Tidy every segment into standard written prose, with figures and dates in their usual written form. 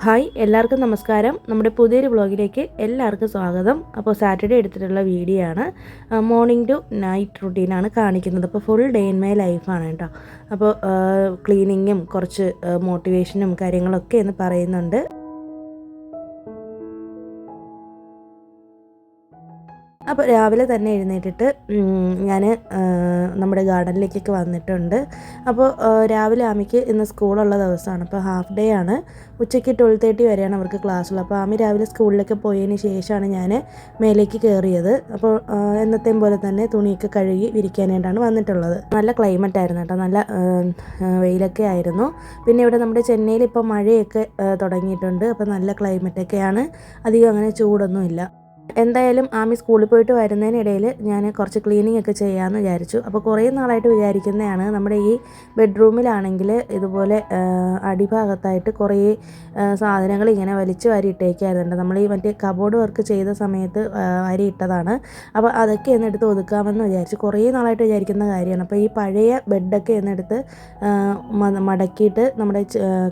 Hi എല്ലാവർക്കും നമസ്കാരം. നമ്മുടെ പുതിയൊരു വ്ളോഗിലേക്ക് എല്ലാവർക്കും സ്വാഗതം. അപ്പോൾ സാറ്റർഡേ എടുത്തിട്ടുള്ള വീഡിയോ ആണ്. മോർണിംഗ് ടു നൈറ്റ് റുട്ടീനാണ് കാണിക്കുന്നത്. അപ്പോൾ ഫുൾ ഡേ ഇൻ മൈ ലൈഫാണ് കേട്ടോ. അപ്പോൾ ക്ലീനിങ്ങും കുറച്ച് മോട്ടിവേഷനും കാര്യങ്ങളൊക്കെ എന്ന് പറയുന്നുണ്ട്. അപ്പോൾ രാവിലെ തന്നെ എഴുന്നേറ്റിട്ട് ഞാൻ നമ്മുടെ ഗാർഡനിലേക്കൊക്കെ വന്നിട്ടുണ്ട്. അപ്പോൾ രാവിലെ ആമിക്ക് ഇന്ന് സ്കൂളുള്ള ദിവസമാണ്. അപ്പോൾ ഹാഫ് ഡേ ആണ്. ഉച്ചയ്ക്ക് 12:30 വരെയാണ് അവർക്ക് ക്ലാസ്സുള്ളത്. അപ്പോൾ ആമി രാവിലെ സ്കൂളിലേക്ക് പോയതിന് ശേഷമാണ് ഞാൻ മേലേക്ക് കയറിയത്. അപ്പോൾ എന്നത്തെയും പോലെ തന്നെ തുണിയൊക്കെ കഴുകി വിരിക്കാനായിട്ടാണ് വന്നിട്ടുള്ളത്. നല്ല ക്ലൈമറ്റ് ആയിരുന്നു കേട്ടോ, നല്ല വെയിലൊക്കെ ആയിരുന്നു. പിന്നെ ഇവിടെ നമ്മുടെ ചെന്നൈയിൽ ഇപ്പോൾ മഴയൊക്കെ തുടങ്ങിയിട്ടുണ്ട്. അപ്പോൾ നല്ല ക്ലൈമറ്റൊക്കെയാണ്, അധികം അങ്ങനെ ചൂടൊന്നും ഇല്ല. എന്തായാലും ആമി സ്കൂളിൽ പോയിട്ട് വരുന്നതിനിടയിൽ ഞാൻ കുറച്ച് ക്ലീനിങ് ഒക്കെ ചെയ്യാമെന്ന് വിചാരിച്ചു. അപ്പോൾ കുറേ നാളായിട്ട് വിചാരിക്കുന്നതാണ്, നമ്മുടെ ഈ ബെഡ്റൂമിലാണെങ്കിൽ ഇതുപോലെ അടിഭാഗത്തായിട്ട് കുറേ സാധനങ്ങൾ ഇങ്ങനെ വലിച്ചു വാരി ഇട്ടേക്കായിരുന്നുണ്ട്. നമ്മൾ ഈ മറ്റേ കബോർഡ് വർക്ക് ചെയ്ത സമയത്ത് വാരി ഇട്ടതാണ്. അപ്പോൾ അതൊക്കെ എന്നെടുത്ത് ഒതുക്കാമെന്ന് വിചാരിച്ചു. കുറേ നാളായിട്ട് വിചാരിക്കുന്ന കാര്യമാണ്. അപ്പോൾ ഈ പഴയ ബെഡൊക്കെ എന്നെടുത്ത് മടക്കിയിട്ട് നമ്മുടെ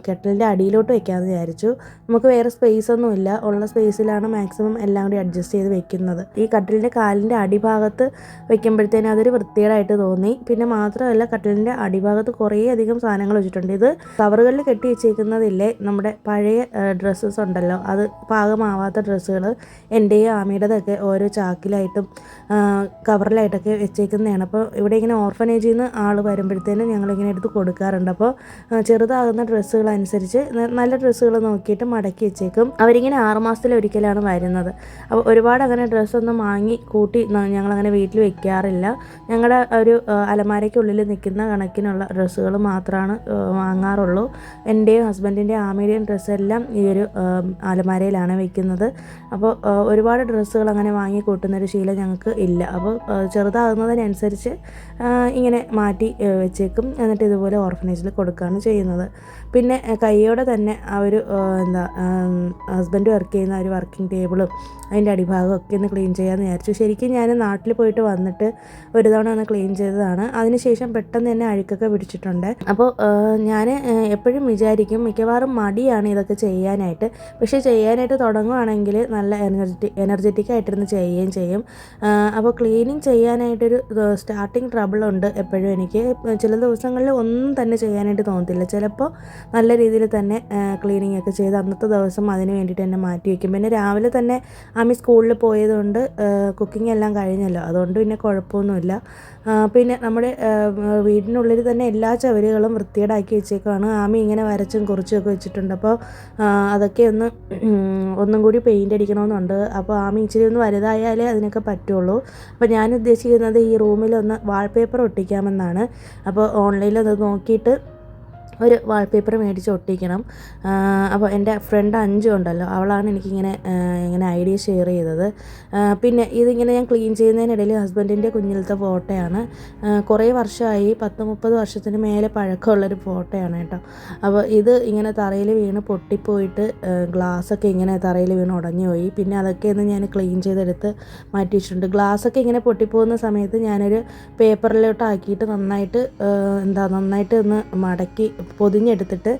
കെറ്റലിൻ്റെ അടിയിലോട്ട് വെക്കാമെന്ന് വിചാരിച്ചു. നമുക്ക് വേറെ സ്പേസ് ഒന്നുമില്ല, ഉള്ള സ്പേസിലാണ് മാക്സിമം എല്ലാം കൂടി അഡ്ജസ്റ്റ് ചെയ്ത് വെക്കുന്നത്. ഈ കട്ടിലിൻ്റെ കാലിൻ്റെ അടിഭാഗത്ത് വെക്കുമ്പോഴത്തേനും അതൊരു വൃത്തികേടായിട്ട് തോന്നി. പിന്നെ മാത്രമല്ല, കട്ടിലിൻ്റെ അടിഭാഗത്ത് കുറേ അധികം സാധനങ്ങൾ വെച്ചിട്ടുണ്ട്. ഇത് കവറുകളിൽ കെട്ടി വെച്ചേക്കുന്നതില്ലേ, നമ്മുടെ പഴയ ഡ്രസ്സസ് ഉണ്ടല്ലോ, അത് പാകമാവാത്ത ഡ്രസ്സുകൾ എൻ്റെയും ആമിയുടേതൊക്കെ ഓരോ ചാക്കിലായിട്ടും കവറിലായിട്ടൊക്കെ വെച്ചേക്കുന്നതാണ്. അപ്പോൾ ഇവിടെ ഇങ്ങനെ ഓർഫനേജിൽ നിന്ന് ആൾ വരുമ്പോഴത്തേനും ഞങ്ങളിങ്ങനെ എടുത്ത് കൊടുക്കാറുണ്ട്. അപ്പോൾ ചെറുതാകുന്ന ഡ്രസ്സുകൾ അനുസരിച്ച് നല്ല ഡ്രസ്സുകൾ നോക്കിയിട്ട് മടക്കി വെച്ചേക്കും. അവരിങ്ങനെ 6 മാസത്തിലൊരിക്കലാണ് വരുന്നത്. അപ്പോൾ ഒരുപാട് അങ്ങനെ ഡ്രസ്സൊന്നും വാങ്ങി കൂട്ടി ഞങ്ങളങ്ങനെ വീട്ടിൽ വെക്കാറില്ല. ഞങ്ങളുടെ ഒരു അലമാരയ്ക്കുള്ളിൽ നിൽക്കുന്ന കണക്കിനുള്ള ഡ്രസ്സുകൾ മാത്രമാണ് വാങ്ങാറുള്ളൂ. എൻ്റെയും ഹസ്ബൻഡിൻ്റെയും ആമിയുടെയും ഡ്രസ്സെല്ലാം ഈ ഒരു അലമാരയിലാണ് വെക്കുന്നത്. അപ്പോൾ ഒരുപാട് ഡ്രസ്സുകൾ അങ്ങനെ വാങ്ങി കൂട്ടുന്നൊരു ശീലം ഞങ്ങൾക്ക് ഇല്ല. അപ്പോൾ ചെറുതാകുന്നതിനനുസരിച്ച് ഇങ്ങനെ മാറ്റി വെച്ചേക്കും. എന്നിട്ട് ഇതുപോലെ ഓർഫനേജിൽ കൊടുക്കുകയാണ് ചെയ്യുന്നത്. പിന്നെ കൈയോടെ തന്നെ ആ ഒരു ഹസ്ബൻഡ് വർക്ക് ചെയ്യുന്ന ഒരു വർക്കിംഗ് ടേബിളും അതിൻ്റെ അടിഭാഗമൊക്കെ ഒന്ന് ക്ലീൻ ചെയ്യാമെന്ന് വിചാരിച്ചു. ശരിക്കും ഞാൻ നാട്ടിൽ പോയിട്ട് വന്നിട്ട് ഒരു തവണ ഒന്ന് ക്ലീൻ ചെയ്തതാണ്. അതിനുശേഷം പെട്ടെന്ന് തന്നെ അഴുക്കൊക്കെ പിടിച്ചിട്ടുണ്ട്. അപ്പോൾ ഞാൻ എപ്പോഴും വിചാരിക്കും, മിക്കവാറും മടിയാണ് ഇതൊക്കെ ചെയ്യാനായിട്ട്. പക്ഷേ ചെയ്യാനായിട്ട് തുടങ്ങുകയാണെങ്കിൽ നല്ല എനർജറ്റിക് ആയിട്ടിരുന്ന് ചെയ്യുകയും ചെയ്യും. അപ്പോൾ ക്ലീനിങ് ചെയ്യാനായിട്ടൊരു സ്റ്റാർട്ടിങ് ട്രബിളുണ്ട് എപ്പോഴും എനിക്ക്. ചില ദിവസങ്ങളിൽ ഒന്നും തന്നെ ചെയ്യാനായിട്ട് തോന്നത്തില്ല. ചിലപ്പോൾ നല്ല രീതിയിൽ തന്നെ ക്ലീനിങ് ഒക്കെ ചെയ്ത് അന്നത്തെ ദിവസം അതിന് വേണ്ടിയിട്ട് തന്നെ മാറ്റി വയ്ക്കും. പിന്നെ രാവിലെ തന്നെ ആമി സ്കൂളിൽ പോയതുകൊണ്ട് കുക്കിംഗ് എല്ലാം കഴിഞ്ഞല്ലോ, അതുകൊണ്ട് പിന്നെ കുഴപ്പമൊന്നുമില്ല. പിന്നെ നമ്മുടെ വീടിനുള്ളിൽ തന്നെ എല്ലാ ചുവരുകളും വൃത്തികേടാക്കി വെച്ചേക്കാണ്. ആമി ഇങ്ങനെ വരച്ചും കുറിച്ചും ഒക്കെ വെച്ചിട്ടുണ്ട്. അപ്പോൾ അതൊക്കെ ഒന്നും കൂടി പെയിൻ്റ് അടിക്കണമെന്നുണ്ട്. അപ്പോൾ ആമി ഇച്ചിരി ഒന്ന് വലുതായാലേ അതിനൊക്കെ പറ്റുള്ളൂ. അപ്പോൾ ഞാൻ ഉദ്ദേശിക്കുന്നത് ഈ റൂമിലൊന്ന് വാൾപേപ്പർ ഒട്ടിക്കാമെന്നാണ്. അപ്പോൾ ഓൺലൈനിൽ അത് നോക്കിയിട്ട് ഒരു വാൾപേപ്പർ മേടിച്ച് ഒട്ടിക്കണം. അപ്പോൾ എൻ്റെ ഫ്രണ്ട് അഞ്ചു ഉണ്ടല്ലോ, അവളാണ് എനിക്കിങ്ങനെ ഇങ്ങനെ ഐഡിയ ഷെയർ ചെയ്തത്. പിന്നെ ഇതിങ്ങനെ ഞാൻ ക്ലീൻ ചെയ്യുന്നതിനിടയിൽ ഹസ്ബൻഡിൻ്റെ കുഞ്ഞിലത്തെ ഫോട്ടോയാണ്. കുറേ വർഷമായി, 10-30 വർഷത്തിന് മേലെ പഴക്കമുള്ളൊരു ഫോട്ടോയാണ് കേട്ടോ. അപ്പോൾ ഇത് ഇങ്ങനെ തറയിൽ വീണ് പൊട്ടിപ്പോയിട്ട് ഗ്ലാസ്സൊക്കെ ഇങ്ങനെ തറയിൽ വീണ് ഉടഞ്ഞു പോയി. പിന്നെ അതൊക്കെ ഒന്ന് ഞാൻ ക്ലീൻ ചെയ്തെടുത്ത് മാറ്റി വെച്ചിട്ടുണ്ട്. ഗ്ലാസ്സൊക്കെ ഇങ്ങനെ പൊട്ടിപ്പോകുന്ന സമയത്ത് ഞാനൊരു പേപ്പറിലോട്ടാക്കിയിട്ട് നന്നായിട്ട് ഒന്ന് മടക്കി പൊതിഞ്ഞെടുത്തിട്ട്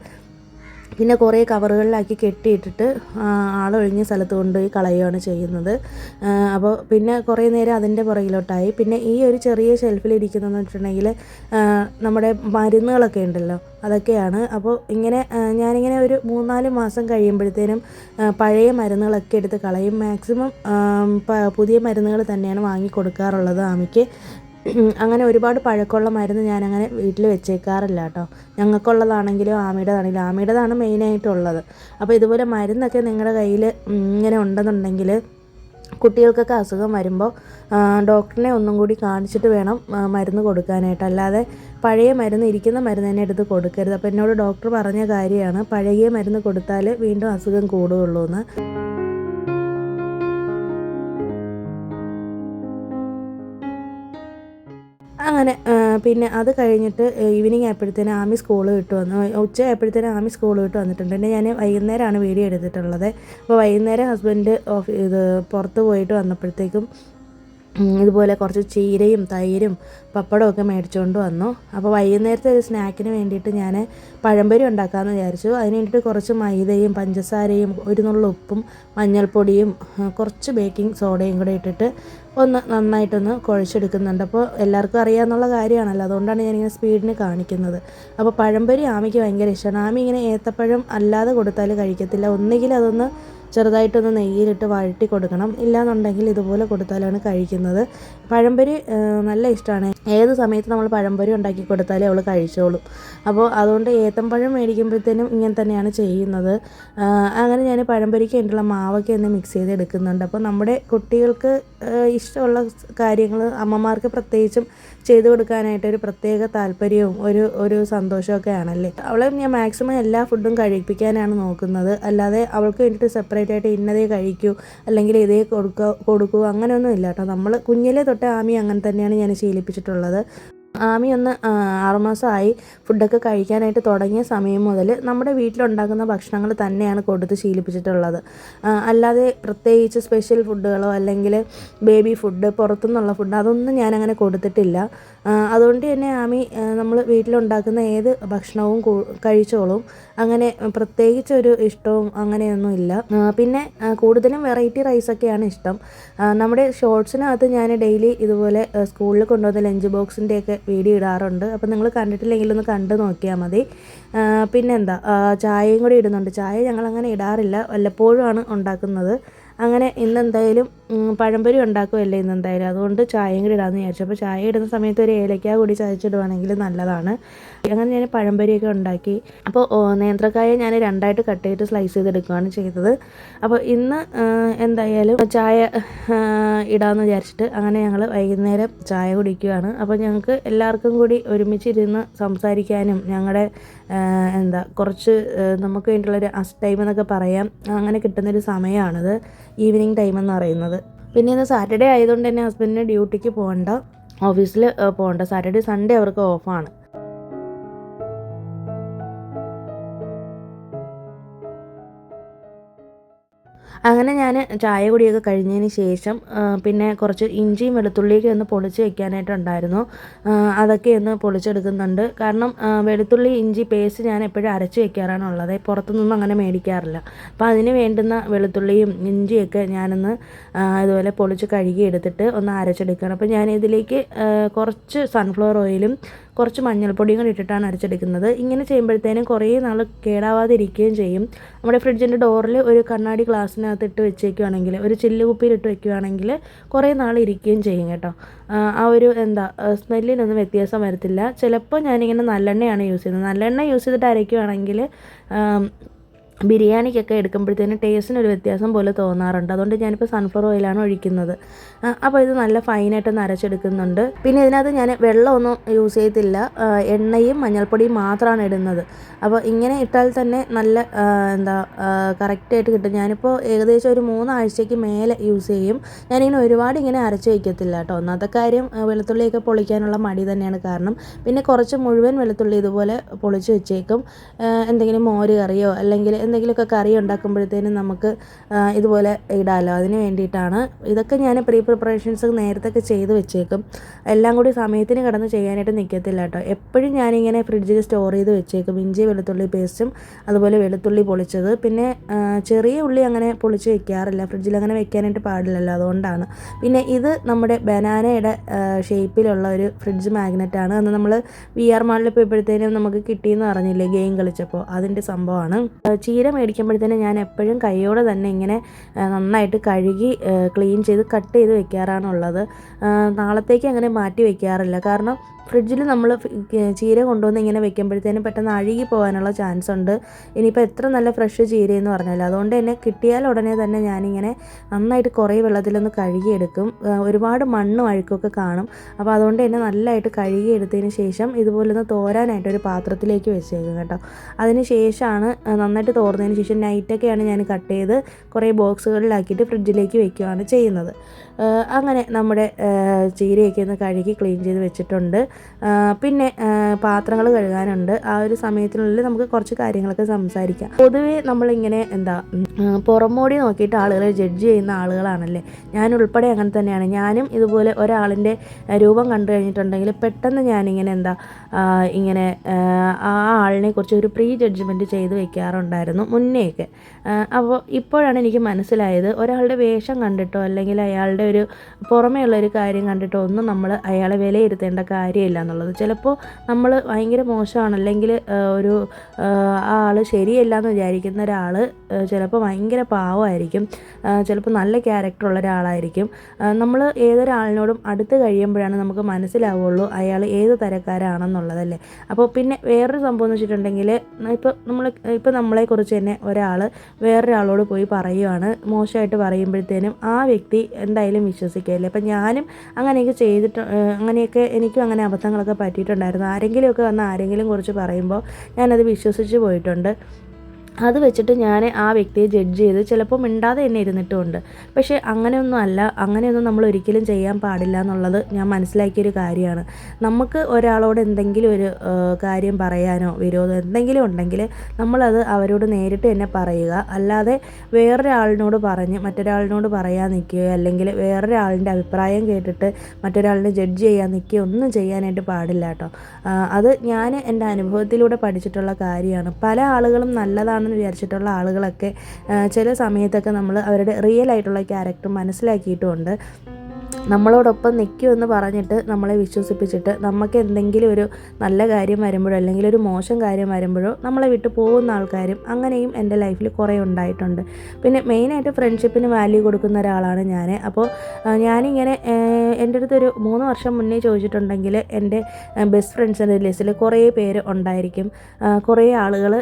പിന്നെ കുറേ കവറുകളിലാക്കി കെട്ടിയിട്ടിട്ട് ആളൊഴിഞ്ഞ സ്ഥലത്ത് കൊണ്ടുപോയി കളയുകയാണ് ചെയ്യുന്നത്. അപ്പോൾ പിന്നെ കുറേ നേരം അതിൻ്റെ പുറകിലോട്ടായി. പിന്നെ ഈ ഒരു ചെറിയ ഷെൽഫിലിരിക്കുന്നതെന്ന് വെച്ചിട്ടുണ്ടെങ്കിൽ നമ്മുടെ മരുന്നുകളൊക്കെ ഉണ്ടല്ലോ, അതൊക്കെയാണ്. അപ്പോൾ ഞാനിങ്ങനെ ഒരു 3-4 മാസം കഴിയുമ്പോഴത്തേനും പഴയ മരുന്നുകളൊക്കെ എടുത്ത് കളയും. മാക്സിമം പുതിയ മരുന്നുകൾ തന്നെയാണ് വാങ്ങി കൊടുക്കാറുള്ളത് ആമിക്ക്. അങ്ങനെ ഒരുപാട് പഴക്കമുള്ള മരുന്ന് ഞാനങ്ങനെ വീട്ടിൽ വെച്ചേക്കാറില്ല കേട്ടോ. ഞങ്ങൾക്കുള്ളതാണെങ്കിലും ആമിയുടേതാണ് മെയിനായിട്ടുള്ളത്. അപ്പോൾ ഇതുപോലെ മരുന്നൊക്കെ നിങ്ങളുടെ കയ്യിൽ ഇങ്ങനെ ഉണ്ടെന്നുണ്ടെങ്കിൽ കുട്ടികൾക്കൊക്കെ അസുഖം വരുമ്പോൾ ഡോക്ടറിനെ ഒന്നും കൂടി കാണിച്ചിട്ട് വേണം മരുന്ന് കൊടുക്കാനായിട്ട്. അല്ലാതെ പഴയ മരുന്ന്, ഇരിക്കുന്ന മരുന്ന് തന്നെ എടുത്ത് കൊടുക്കരുത്. അപ്പോൾ എന്നോട് ഡോക്ടർ പറഞ്ഞ കാര്യമാണ്, പഴയ മരുന്ന് കൊടുത്താൽ വീണ്ടും അസുഖം കൂടുകയുള്ളൂ എന്ന്. അങ്ങനെ പിന്നെ അത് കഴിഞ്ഞിട്ട് ഈവനിങ് ആയപ്പോഴത്തേനും ആമി സ്കൂൾ വിട്ട് വന്നു. ഉച്ച ആയപ്പോഴത്തേനും ആമി സ്കൂൾ വിട്ട് വന്നിട്ടുണ്ട്. പിന്നെ ഞാൻ വൈകുന്നേരമാണ് വീഡിയോ എടുത്തിട്ടുള്ളത്. അപ്പോൾ വൈകുന്നേരം ഹസ്ബൻഡ് പുറത്ത് പോയിട്ട് വന്നപ്പോഴത്തേക്കും ഇതുപോലെ കുറച്ച് ചീരയും തൈരും പപ്പടമൊക്കെ മേടിച്ചുകൊണ്ട് വന്നു. അപ്പോൾ വൈകുന്നേരത്തെ ഒരു സ്നാക്കിന് വേണ്ടിയിട്ട് ഞാൻ പഴംപൊരി ഉണ്ടാക്കാമെന്ന് വിചാരിച്ചു. അതിന് വേണ്ടിയിട്ട് കുറച്ച് മൈദയും പഞ്ചസാരയും ഒരു നുള്ളു ഉപ്പും മഞ്ഞൾപ്പൊടിയും കുറച്ച് ബേക്കിംഗ് സോഡയും കൂടെ ഇട്ടിട്ട് ഒന്ന് നന്നായിട്ടൊന്ന് കുഴച്ചെടുക്കുന്നുണ്ട്. അപ്പോൾ എല്ലാവർക്കും അറിയാമെന്നുള്ള കാര്യമാണല്ലോ, അതുകൊണ്ടാണ് ഞാനിങ്ങനെ സ്പീഡിന് കാണിക്കുന്നത്. അപ്പോൾ പഴംപൊരി ആമിക്ക് ഭയങ്കര ഇഷ്ടമാണ്. ആമി ഇങ്ങനെ ഏത്തപ്പഴം അല്ലാതെ കൊടുത്താൽ കഴിക്കത്തില്ല. ഒന്നുകിൽ അതൊന്ന് ചെറുതായിട്ടൊന്ന് നെയ്യിലിട്ട് വഴറ്റി കൊടുക്കണം, ഇല്ലാന്നുണ്ടെങ്കിൽ ഇതുപോലെ കൊടുത്താലാണ് കഴിക്കുന്നത്. പഴംപൊരി നല്ല ഇഷ്ടമാണ്. ഏത് സമയത്ത് നമ്മൾ പഴംപൊരി ഉണ്ടാക്കി കൊടുത്താലേ അവൾ കഴിച്ചോളും. അപ്പോൾ അതുകൊണ്ട് ഏത്തമ്പഴം മേടിക്കുമ്പോഴത്തേനും ഇങ്ങനെ തന്നെയാണ് ചെയ്യുന്നത്. അങ്ങനെ ഞാൻ പഴംപൊരിക്ക് വേണ്ടിയുള്ള മാവൊക്കെ ഒന്ന് മിക്സ് ചെയ്തെടുക്കുന്നുണ്ട്. അപ്പോൾ നമ്മുടെ കുട്ടികൾക്ക് ഇഷ്ടമുള്ള കാര്യങ്ങൾ അമ്മമാർക്ക് പ്രത്യേകിച്ചും ചെയ്തു കൊടുക്കാനായിട്ട് ഒരു പ്രത്യേക താല്പര്യവും ഒരു സന്തോഷമൊക്കെ ആണല്ലേ. അവളെ ഞാൻ മാക്സിമം എല്ലാ ഫുഡും കഴിപ്പിക്കാനാണ് നോക്കുന്നത്. അല്ലാതെ അവൾക്ക് വേണ്ടിയിട്ട് സെപ്പറേറ്റ് ആയിട്ട് ഇന്നതേ കഴിക്കൂ അല്ലെങ്കിൽ ഇതേ കൊടുക്കൂ അങ്ങനെയൊന്നും ഇല്ല കേട്ടോ. നമ്മൾ കുഞ്ഞിലേ തൊട്ട് ആമി അങ്ങനെ തന്നെയാണ് ഞാൻ ശീലിപ്പിച്ചിട്ടുള്ളത്. ആമി ഒന്ന് 6 മാസമായി ഫുഡൊക്കെ കഴിക്കാനായിട്ട് തുടങ്ങിയ സമയം മുതൽ നമ്മുടെ വീട്ടിലുണ്ടാക്കുന്ന ഭക്ഷണങ്ങൾ തന്നെയാണ് കൊടുത്ത് ശീലിപ്പിച്ചിട്ടുള്ളത്. അല്ലാതെ പ്രത്യേകിച്ച് സ്പെഷ്യൽ ഫുഡുകളോ അല്ലെങ്കിൽ ബേബി ഫുഡ് പുറത്തുനിന്നുള്ള ഫുഡ് അതൊന്നും ഞാനങ്ങനെ കൊടുത്തിട്ടില്ല. അതുകൊണ്ട് തന്നെ ആമി നമ്മൾ വീട്ടിലുണ്ടാക്കുന്ന ഏത് ഭക്ഷണവും കഴിച്ചോളും. അങ്ങനെ പ്രത്യേകിച്ച് ഒരു ഇഷ്ടവും അങ്ങനെയൊന്നുമില്ല. പിന്നെ കൂടുതലും വെറൈറ്റി റൈസൊക്കെയാണ് ഇഷ്ടം. നമ്മുടെ ഷോർട്സിനകത്ത് ഞാൻ ഡെയിലി ഇതുപോലെ സ്കൂളിൽ കൊണ്ടുവന്ന ലഞ്ച് ബോക്സിൻ്റെയൊക്കെ വീഡിയോ ഇടാറുണ്ട്. അപ്പോൾ നിങ്ങൾ കണ്ടിട്ടില്ലെങ്കിൽ ഒന്ന് കണ്ടു നോക്കിയാൽ മതി. പിന്നെന്താ, ചായയും കൂടി ഇടുന്നുണ്ട്. ചായ ഞങ്ങളങ്ങനെ ഇടാറില്ല, വല്ലപ്പോഴുമാണ് ഉണ്ടാക്കുന്നത്. അങ്ങനെ ഇന്നെന്തായാലും പഴംപൊരി ഉണ്ടാക്കുമല്ലേ ഇന്നെന്തായാലും, അതുകൊണ്ട് ചായയും കൂടി ഇടാമെന്ന് വിചാരിച്ചു. അപ്പോൾ ചായ ഇടുന്ന സമയത്ത് ഒരു ഏലക്ക കൂടി ചതച്ചിടുവാണെങ്കിൽ നല്ലതാണ്. അങ്ങനെ ഞാൻ പഴംപൊരിയൊക്കെ ഉണ്ടാക്കി. അപ്പോൾ നേന്ത്രക്കായ ഞാൻ 2ആയിട്ട് കട്ട് ചെയ്തിട്ട് സ്ലൈസ് ചെയ്തെടുക്കുകയാണ് ചെയ്തത്. അപ്പോൾ ഇന്ന് എന്തായാലും ചായ ഇടാമെന്ന് വിചാരിച്ചിട്ട് അങ്ങനെ ഞങ്ങൾ വൈകുന്നേരം ചായ കുടിക്കുകയാണ്. അപ്പോൾ ഞങ്ങൾക്ക് എല്ലാവർക്കും കൂടി ഒരുമിച്ചിരുന്ന് സംസാരിക്കാനും ഞങ്ങളുടെ കുറച്ച് നമുക്ക് വേണ്ടിയുള്ളൊരു അസ് ടൈം എന്നൊക്കെ പറയാം, അങ്ങനെ കിട്ടുന്നൊരു സമയമാണിത്, ഈവനിങ് ടൈം എന്ന് പറയുന്നത്. പിന്നെ ഇന്ന് സാറ്റർഡേ ആയതുകൊണ്ട് തന്നെ ഹസ്ബൻഡിന് ഡ്യൂട്ടിക്ക് പോകണ്ട, ഓഫീസിൽ പോകണ്ട. സാറ്റർഡേ സൺഡേ അവർക്ക് ഓഫാണ്. അങ്ങനെ ഞാൻ ചായ കുടിയൊക്കെ കഴിഞ്ഞതിന് ശേഷം പിന്നെ കുറച്ച് ഇഞ്ചിയും വെളുത്തുള്ളിയൊക്കെ ഒന്ന് പൊളിച്ച് വെക്കാനായിട്ടുണ്ടായിരുന്നു. അതൊക്കെ ഒന്ന് പൊളിച്ചെടുക്കുന്നുണ്ട്. കാരണം വെളുത്തുള്ളി ഇഞ്ചി പേസ്റ്റ് ഞാൻ എപ്പോഴും അരച്ച് വെക്കാറാണുള്ളത്, പുറത്തുനിന്നും അങ്ങനെ മേടിക്കാറില്ല. അപ്പോൾ അതിന് വേണ്ടുന്ന വെളുത്തുള്ളിയും ഇഞ്ചിയൊക്കെ ഞാനൊന്ന് ഇതുപോലെ പൊളിച്ച് കഴുകി എടുത്തിട്ട് ഒന്ന് അരച്ചെടുക്കണം. അപ്പോൾ ഞാൻ ഇതിലേക്ക് കുറച്ച് സൺഫ്ലവർ ഓയിലും കുറച്ച് മഞ്ഞൾപ്പൊടിയും കൂടി ഇട്ടിട്ടാണ് അരച്ചെടുക്കുന്നത്. ഇങ്ങനെ ചെയ്യുമ്പോഴത്തേനും കുറേ നാൾ കേടാവാതിരിക്കുകയും ചെയ്യും. നമ്മുടെ ഫ്രിഡ്ജിൻ്റെ ഡോറിൽ ഒരു കണ്ണാടി ഗ്ലാസ്സിനകത്ത് ഇട്ട് വെച്ചേക്കുവാണെങ്കിൽ, ഒരു ചില്ല് കുപ്പിയിലിട്ട് വെക്കുകയാണെങ്കിൽ കുറേ നാൾ ഇരിക്കുകയും ചെയ്യും കേട്ടോ. ആ ഒരു സ്മെല്ലിനൊന്നും വ്യത്യാസം വരത്തില്ല. ചിലപ്പോൾ ഞാനിങ്ങനെ നല്ലെണ്ണയാണ് യൂസ് ചെയ്യുന്നത്. നല്ലെണ്ണ യൂസ് ചെയ്തിട്ട് അരയ്ക്കുകയാണെങ്കിൽ ബിരിയാണിക്കൊക്കെ എടുക്കുമ്പോഴത്തേനും ടേസ്റ്റിനൊരു വ്യത്യാസം പോലെ തോന്നാറുണ്ട്. അതുകൊണ്ട് ഞാനിപ്പോൾ സൺഫ്ലവർ ഓയിലാണ് ഒഴിക്കുന്നത്. അപ്പോൾ ഇത് നല്ല ഫൈനായിട്ടൊന്ന് അരച്ചെടുക്കുന്നുണ്ട്. പിന്നെ ഇതിനകത്ത് ഞാൻ വെള്ളമൊന്നും യൂസ് ചെയ്തില്ല, എണ്ണയും മഞ്ഞൾപ്പൊടിയും മാത്രമാണ് ഇടുന്നത്. അപ്പോൾ ഇങ്ങനെ ഇട്ടാൽ തന്നെ നല്ല കറക്റ്റായിട്ട് കിട്ടും. ഞാനിപ്പോൾ ഏകദേശം ഒരു 3 ആഴ്ചയ്ക്ക് മേലെ യൂസ് ചെയ്യും. ഞാനിങ്ങനെ ഒരുപാട് ഇങ്ങനെ അരച്ച് വയ്ക്കത്തില്ല കേട്ടോ. ഒന്നാമത്തെ കാര്യം വെളുത്തുള്ളിയൊക്കെ പൊളിക്കാനുള്ള മടി തന്നെയാണ് കാരണം. പിന്നെ കുറച്ച് മുഴുവൻ വെളുത്തുള്ളി ഇതുപോലെ പൊളിച്ച് വെച്ചേക്കും. എന്തെങ്കിലും മോര് കറിയോ അല്ലെങ്കിൽ എന്തെങ്കിലുമൊക്കെ കറി ഉണ്ടാക്കുമ്പോഴത്തേനും നമുക്ക് ഇതുപോലെ ഇടാമല്ലോ, അതിന് വേണ്ടിയിട്ടാണ്. ഇതൊക്കെ ഞാൻ പ്രിപ്പറേഷൻസ് നേരത്തെ ചെയ്ത് വെച്ചേക്കും. എല്ലാം കൂടി സമയത്തിന് കിടന്ന് ചെയ്യാനായിട്ട് നിൽക്കത്തില്ല കേട്ടോ. എപ്പോഴും ഞാനിങ്ങനെ ഫ്രിഡ്ജിൽ സ്റ്റോർ ചെയ്ത് വെച്ചേക്കും. ഇഞ്ചി വെളുത്തുള്ളി പേസ്റ്റും അതുപോലെ വെളുത്തുള്ളി പൊളിച്ചത്. പിന്നെ ചെറിയ ഉള്ളി അങ്ങനെ പൊളിച്ച് വെക്കാറില്ല, ഫ്രിഡ്ജിൽ അങ്ങനെ വെക്കാനായിട്ട് പാടില്ലല്ലോ, അതുകൊണ്ടാണ്. പിന്നെ ഇത് നമ്മുടെ ബനാനയുടെ ഷേപ്പിലുള്ള ഒരു ഫ്രിഡ്ജ് മാഗ്നറ്റാണ്. അന്ന് നമ്മൾ VR മാളിൽ പോയപ്പോഴത്തേനും നമുക്ക് കിട്ടിയെന്ന് പറഞ്ഞില്ലേ ഗെയിം കളിച്ചപ്പോൾ, അതിൻ്റെ സംഭവമാണ്. ചീര മേടിക്കുമ്പോഴത്തേനും ഞാൻ എപ്പോഴും കൈയോടെ തന്നെ ഇങ്ങനെ നന്നായിട്ട് കഴുകി ക്ലീൻ ചെയ്ത് കട്ട് ചെയ്ത് വെക്കാറാണുള്ളത്. നാളത്തേക്ക് അങ്ങനെ മാറ്റി വെക്കാറില്ല. കാരണം ഫ്രിഡ്ജിൽ നമ്മൾ ചീര കൊണ്ടുവന്ന് ഇങ്ങനെ വെക്കുമ്പോഴത്തേനും പെട്ടെന്ന് അഴുകി പോകാനുള്ള ചാൻസ് ഉണ്ട്. ഇനിയിപ്പോൾ എത്ര നല്ല ഫ്രഷ് ചീരയെന്ന് പറഞ്ഞാൽ, അതുകൊണ്ട് തന്നെ കിട്ടിയാൽ ഉടനെ തന്നെ ഞാനിങ്ങനെ നന്നായിട്ട് കുറേ വെള്ളത്തിലൊന്ന് കഴുകിയെടുക്കും. ഒരുപാട് മണ്ണും അഴുക്കൊക്കെ കാണും. അപ്പോൾ അതുകൊണ്ട് തന്നെ നല്ലതായിട്ട് കഴുകിയെടുത്തതിന് ശേഷം ഇതുപോലൊന്ന് തോരാനായിട്ട് ഒരു പാത്രത്തിലേക്ക് വെച്ചേക്കും കേട്ടോ. അതിന് ശേഷമാണ് നന്നായിട്ട് തോർന്നതിന് ശേഷം നൈറ്റൊക്കെയാണ് ഞാൻ കട്ട് ചെയ്ത് കുറേ ബോക്സുകളിലാക്കിയിട്ട് ഫ്രിഡ്ജിലേക്ക് വെക്കുകയാണ് ചെയ്യുന്നത്. അങ്ങനെ നമ്മുടെ ചീരയൊക്കെ ഒന്ന് കഴുകി ക്ലീൻ ചെയ്ത് വെച്ചിട്ടുണ്ട്. പിന്നെ പാത്രങ്ങൾ കഴുകാനുണ്ട്. ആ ഒരു സമയത്തിനുള്ളിൽ നമുക്ക് കുറച്ച് കാര്യങ്ങളൊക്കെ സംസാരിക്കാം. പൊതുവേ നമ്മളിങ്ങനെ പുറമോടി നോക്കിയിട്ട് ആളുകളെ ജഡ്ജ് ചെയ്യുന്ന ആളുകളാണല്ലേ. ഞാൻ ഉൾപ്പെടെ അങ്ങനെ തന്നെയാണ്. ഞാനും ഇതുപോലെ ഒരാളിൻ്റെ രൂപം കണ്ടു കഴിഞ്ഞിട്ടുണ്ടെങ്കിൽ പെട്ടെന്ന് ഞാനിങ്ങനെ ഇങ്ങനെ ആ ആളിനെ കുറിച്ച് ഒരു പ്രീ ജഡ്ജ്മെൻറ്റ് ചെയ്ത് വെക്കാറുണ്ടായിരുന്നു മുന്നേയൊക്കെ. അപ്പോൾ ഇപ്പോഴാണ് എനിക്ക് മനസ്സിലായത്, ഒരാളുടെ വേഷം കണ്ടിട്ടോ അല്ലെങ്കിൽ അയാളുടെ ഒരു പുറമേയുള്ള ഒരു കാര്യം കണ്ടിട്ടോ ഒന്നും നമ്മൾ അയാളെ വിലയിരുത്തേണ്ട കാര്യമില്ല എന്നുള്ളത്. ചിലപ്പോൾ നമ്മൾ ഭയങ്കര മോശമാണ് അല്ലെങ്കിൽ ആ ആൾ ശരിയല്ല എന്ന് വിചാരിക്കുന്ന ഒരാൾ ചിലപ്പോൾ ഭയങ്കര പാവമായിരിക്കും, ചിലപ്പോൾ നല്ല ക്യാരക്ടറുള്ള ഒരാളായിരിക്കും. നമ്മൾ ഏതൊരാളിനോടും അടുത്ത് കഴിയുമ്പോഴാണ് നമുക്ക് മനസ്സിലാവുള്ളൂ അയാൾ ഏത് തരക്കാരാണെന്നുള്ളതല്ലേ. അപ്പോൾ പിന്നെ വേറൊരു സംഭവം എന്ന് വെച്ചിട്ടുണ്ടെങ്കിൽ, ഇപ്പോൾ നമ്മളെക്കുറിച്ച് തന്നെ ഒരാൾ വേറൊരാളോട് പോയി പറയുവാണ്, മോശമായിട്ട് പറയുമ്പോഴത്തേനും ആ വ്യക്തി എന്തായാലും വിശ്വസിക്കുകയില്ലേ. അപ്പം ഞാനും അങ്ങനെയൊക്കെ എനിക്കും അങ്ങനെ അബദ്ധങ്ങളൊക്കെ പറ്റിയിട്ടുണ്ടായിരുന്നു. ആരെങ്കിലുമൊക്കെ വന്ന് ആരെങ്കിലും കുറിച്ച് പറയുമ്പോൾ ഞാനത് വിശ്വസിച്ച് പോയിട്ടുണ്ട്. അത് വെച്ചിട്ട് ഞാൻ ആ വ്യക്തിയെ ജഡ്ജ് ചെയ്ത് ചിലപ്പോൾ മിണ്ടാതെ തന്നെ ഇരുന്നിട്ടുമുണ്ട്. പക്ഷേ അങ്ങനെയൊന്നും നമ്മൾ ഒരിക്കലും ചെയ്യാൻ പാടില്ല എന്നുള്ളത് ഞാൻ മനസ്സിലാക്കിയൊരു കാര്യമാണ്. നമുക്ക് ഒരാളോട് എന്തെങ്കിലും ഒരു കാര്യം പറയാനോ വിരോധം എന്തെങ്കിലും ഉണ്ടെങ്കിൽ നമ്മളത് അവരോട് നേരിട്ട് തന്നെ പറയുക. അല്ലാതെ വേറൊരാളിനോട് പറഞ്ഞ് മറ്റൊരാളിനോട് പറയാൻ നിൽക്കുകയോ അല്ലെങ്കിൽ വേറൊരാളിൻ്റെ അഭിപ്രായം കേട്ടിട്ട് മറ്റൊരാളിനെ ജഡ്ജ് ചെയ്യാൻ നിൽക്കുകയോ ഒന്നും ചെയ്യാനായിട്ട് പാടില്ല കേട്ടോ. അത് ഞാൻ എൻ്റെ അനുഭവത്തിലൂടെ പഠിച്ചിട്ടുള്ള കാര്യമാണ്. പല ആളുകളും നല്ലതാണെന്ന് വിചാരിച്ചിട്ടുള്ള ആളുകളൊക്കെ ചില സമയത്തൊക്കെ നമ്മൾ അവരുടെ റിയൽ ആയിട്ടുള്ള ക്യാരക്ടർ മനസ്സിലാക്കിയിട്ടുമുണ്ട്. നമ്മളോടൊപ്പം നിൽക്കുമെന്ന് പറഞ്ഞിട്ട് നമ്മളെ വിശ്വസിപ്പിച്ചിട്ട് നമുക്ക് എന്തെങ്കിലും ഒരു നല്ല കാര്യം വരുമ്പോഴോ അല്ലെങ്കിൽ ഒരു മോശം കാര്യം വരുമ്പോഴോ നമ്മളെ വിട്ട് പോകുന്ന ആൾക്കാരും അങ്ങനെയും എൻ്റെ ലൈഫിൽ കുറേ ഉണ്ടായിട്ടുണ്ട്. പിന്നെ മെയിനായിട്ട് ഫ്രണ്ട്ഷിപ്പിന് വാല്യൂ കൊടുക്കുന്ന ഒരാളാണ് ഞാൻ. അപ്പോൾ ഞാനിങ്ങനെ എൻ്റെ അടുത്തൊരു 3 വർഷം മുന്നേ ചോദിച്ചിട്ടുണ്ടെങ്കിൽ എൻ്റെ ബെസ്റ്റ് ഫ്രണ്ട്സിൻ്റെ ലിസ്റ്റിൽ കുറേ പേര് ഉണ്ടായിരിക്കും. കുറേ ആളുകൾ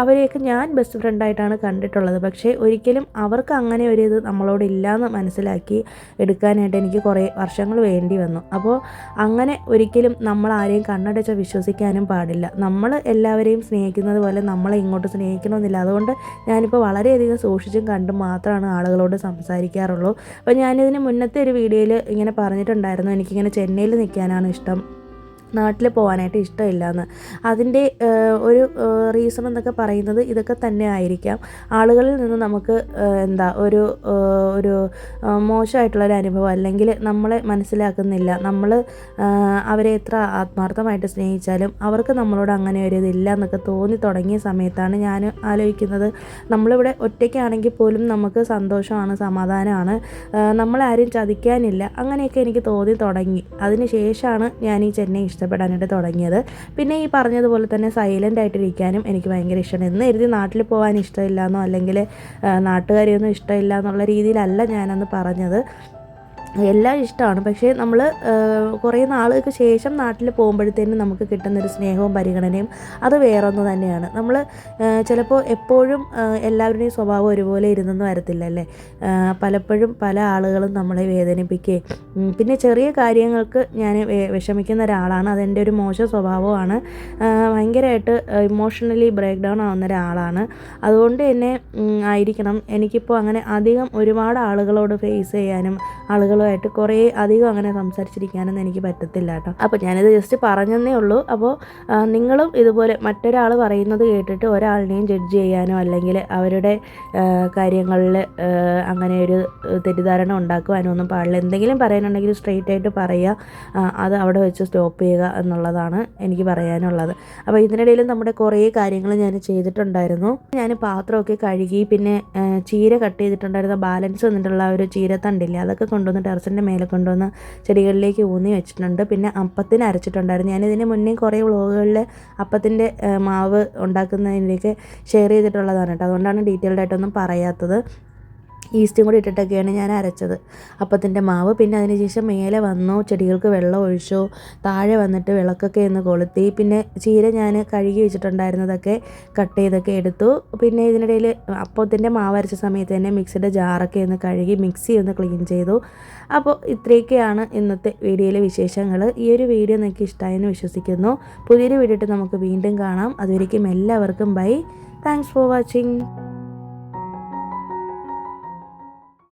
അവരെയൊക്കെ ഞാൻ ബെസ്റ്റ് ഫ്രണ്ടായിട്ടാണ് കണ്ടിട്ടുള്ളത്. പക്ഷേ ഒരിക്കലും അവർക്ക് അങ്ങനെ ഒരു ഇത് നമ്മളോടില്ലാന്ന് മനസ്സിലാക്കി എടുക്കാനായിട്ട് എനിക്ക് കുറേ വർഷങ്ങൾ വേണ്ടി വന്നു. അപ്പോൾ അങ്ങനെ ഒരിക്കലും നമ്മൾ ആരെയും കണ്ണടച്ച് വിശ്വസിക്കാനും പാടില്ല. നമ്മൾ എല്ലാവരെയും സ്നേഹിക്കുന്നത് പോലെ നമ്മളെ ഇങ്ങോട്ട് സ്നേഹിക്കണമെന്നില്ല. അതുകൊണ്ട് ഞാനിപ്പോൾ വളരെയധികം സൂക്ഷിച്ചും കണ്ടും മാത്രമാണ് ആളുകളോട് സംസാരിക്കാറുള്ളൂ. അപ്പോൾ ഞാനിതിന് മുന്നത്തെ ഒരു വീഡിയോയിൽ ഇങ്ങനെ പറഞ്ഞിട്ടുണ്ടായിരുന്നു, എനിക്കിങ്ങനെ ചെന്നൈയിൽ നിൽക്കാനാണ് ഇഷ്ടം, നാട്ടിൽ പോകാനായിട്ട് ഇഷ്ടമില്ലയെന്ന്. അതിൻ്റെ ഒരു റീസൺ എന്നൊക്കെ പറയുന്നത് ഇതൊക്കെ തന്നെ ആയിരിക്കാം. ആളുകളിൽ നിന്ന് നമുക്ക് ഒരു മോശമായിട്ടുള്ളൊരു അനുഭവം അല്ലെങ്കിൽ നമ്മളെ മനസ്സിലാക്കുന്നില്ല, നമ്മൾ അവരെ എത്ര ആത്മാർത്ഥമായിട്ട് സ്നേഹിച്ചാലും അവർക്ക് നമ്മളോട് അങ്ങനെ ഒരു ഇതില്ല എന്നൊക്കെ തോന്നി തുടങ്ങിയ സമയത്താണ് ഞാൻ ആലോചിക്കുന്നത്, നമ്മളിവിടെ ഒറ്റയ്ക്കാണെങ്കിൽ പോലും നമുക്ക് സന്തോഷമാണ്, സമാധാനമാണ്, നമ്മളാരും ചതിക്കാനില്ല, അങ്ങനെയൊക്കെ എനിക്ക് തോന്നി തുടങ്ങി. അതിന് ശേഷമാണ് ഞാൻ ഈ ചെന്നൈ ഇഷ്ടപ്പെടാനായിട്ട് തുടങ്ങിയത്. പിന്നെ ഈ പറഞ്ഞതുപോലെ തന്നെ സൈലൻ്റ് ആയിട്ടിരിക്കാനും എനിക്ക് ഭയങ്കര ഇഷ്ടമാണ്. എന്ന് കരുതി നാട്ടിൽ പോകാൻ ഇഷ്ടമില്ലയെന്നോ അല്ലെങ്കിൽ നാട്ടുകാരെയൊന്നും ഇഷ്ടമില്ല എന്നുള്ള രീതിയിലല്ല ഞാനന്ന് പറഞ്ഞത്. എല്ലാം ഇഷ്ടമാണ്. പക്ഷേ നമ്മൾ കുറേ നാളുകൾക്ക് ശേഷം നാട്ടിൽ പോകുമ്പോഴത്തേനും നമുക്ക് കിട്ടുന്നൊരു സ്നേഹവും പരിഗണനയും അത് വേറൊന്നു തന്നെയാണ്. നമ്മൾ ചിലപ്പോൾ എപ്പോഴും എല്ലാവരുടെയും സ്വഭാവം ഒരുപോലെ ഇരുന്നെന്ന് വരത്തില്ലല്ലേ. പലപ്പോഴും പല ആളുകളും നമ്മളെ വേദനിപ്പിക്കുകയും പിന്നെ ചെറിയ കാര്യങ്ങൾക്ക് ഞാൻ വിഷമിക്കുന്ന ഒരാളാണ്. അതെൻ്റെ ഒരു മോശം സ്വഭാവമാണ്. ഭയങ്കരമായിട്ട് ഇമോഷണലി ബ്രേക്ക് ഡൗൺ ആവുന്ന ഒരാളാണ്. അതുകൊണ്ട് തന്നെ ആയിരിക്കണം എനിക്കിപ്പോൾ അങ്ങനെ അധികം ഒരുപാട് ആളുകളോട് ഫേസ് ചെയ്യാനും ആളുകളുമായിട്ട് കുറേ അധികം അങ്ങനെ സംസാരിച്ചിരിക്കാനൊന്നും എനിക്ക് പറ്റത്തില്ല കേട്ടോ. അപ്പോൾ ഞാനിത് ജസ്റ്റ് പറഞ്ഞതേ ഉള്ളൂ. അപ്പോൾ നിങ്ങളും ഇതുപോലെ മറ്റൊരാൾ പറയുന്നത് കേട്ടിട്ട് ഒരാളിനെയും ജഡ്ജ് ചെയ്യാനോ അല്ലെങ്കിൽ അവരുടെ കാര്യങ്ങളിൽ അങ്ങനെ ഒരു തെറ്റിദ്ധാരണ ഉണ്ടാക്കുവാനോ ഒന്നും പാടില്ല. എന്തെങ്കിലും പറയാനുണ്ടെങ്കിൽ സ്ട്രെയിറ്റ് ആയിട്ട് പറയുക, അത് അവിടെ വെച്ച് സ്റ്റോപ്പ് ചെയ്യുക എന്നുള്ളതാണ് എനിക്ക് പറയാനുള്ളത്. അപ്പോൾ ഇതിനിടയിൽ നമ്മുടെ കുറേ കാര്യങ്ങൾ ഞാൻ ചെയ്തിട്ടുണ്ടായിരുന്നു. ഞാൻ പാത്രമൊക്കെ കഴുകി പിന്നെ ചീര കട്ട് ചെയ്തിട്ടുണ്ടായിരുന്ന ബാലൻസ് വന്നിട്ടുള്ള ഒരു ചീരത്തണ്ടില്ലേ, അതൊക്കെ കൊണ്ടുവന്ന് ടെറസിൻ്റെ മേലെ കൊണ്ടുവന്ന് ചെടികളിലേക്ക് ഊന്നി വെച്ചിട്ടുണ്ട്. പിന്നെ അപ്പത്തിന് അരച്ചിട്ടുണ്ടായിരുന്നു. ഞാനിതിന് മുന്നേ കുറേ വ്ളോഗുകളിൽ അപ്പത്തിൻ്റെ മാവ് ഉണ്ടാക്കുന്നതിൻ്റെയൊക്കെ ഷെയർ ചെയ്തിട്ടുള്ളതാണ് കേട്ടോ. അതുകൊണ്ടാണ് ഡീറ്റെയിൽഡ് ആയിട്ടൊന്നും പറയാത്തത്. ഈസ്റ്റും കൂടി ഇട്ടിട്ടൊക്കെയാണ് ഞാൻ അരച്ചത് അപ്പത്തിൻ്റെ മാവ്. പിന്നെ അതിന് ശേഷം മേലെ വന്നു, ചെടികൾക്ക് വെള്ളം ഒഴിച്ചു, താഴെ വന്നിട്ട് വിളക്കൊക്കെ ഒന്ന് കൊളുത്തി. പിന്നെ ചീര ഞാൻ കഴുകി വെച്ചിട്ടുണ്ടായിരുന്നതൊക്കെ കട്ട് ചെയ്തൊക്കെ എടുത്തു. പിന്നെ ഇതിനിടയിൽ അപ്പത്തിൻ്റെ മാവ് അരച്ച സമയത്ത് തന്നെ മിക്സിയുടെ ജാറൊക്കെ ഒന്ന് കഴുകി മിക്സി ഒന്ന് ക്ലീൻ ചെയ്തു. അപ്പോൾ ഇത്രയൊക്കെയാണ് ഇന്നത്തെ വീഡിയോയിലെ വിശേഷങ്ങൾ. ഈ ഒരു വീഡിയോ നിങ്ങൾക്ക് ഇഷ്ടമായെന്ന് വിശ്വസിക്കുന്നു. പുതിയൊരു വീഡിയോ ഇട്ട് നമുക്ക് വീണ്ടും കാണാം. അതുവരേക്കും എല്ലാവർക്കും ബൈ. Thanks for watching.